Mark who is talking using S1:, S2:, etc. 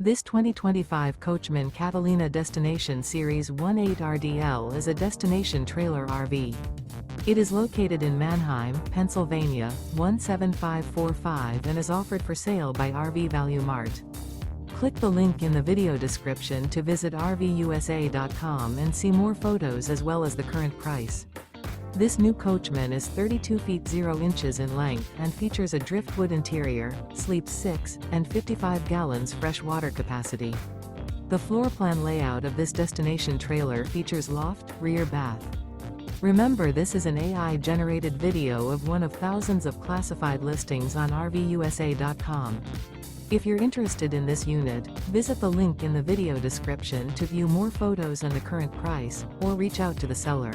S1: This 2025 Coachmen Catalina Destination Series 18RDL is a destination trailer RV. It is located in Manheim, Pennsylvania, 17545 and is offered for sale by RV Value Mart. Click the link in the video description to visit RVUSA.com and see more photos as well as the current price. This new Coachmen is 32 feet 0 inches in length and features a driftwood interior, sleeps 6, and 55 gallons fresh water capacity. The floor plan layout of this destination trailer features loft, rear bath. Remember, this is an AI-generated video of one of thousands of classified listings on RVUSA.com. If you're interested in this unit, visit the link in the video description to view more photos and the current price, or reach out to the seller.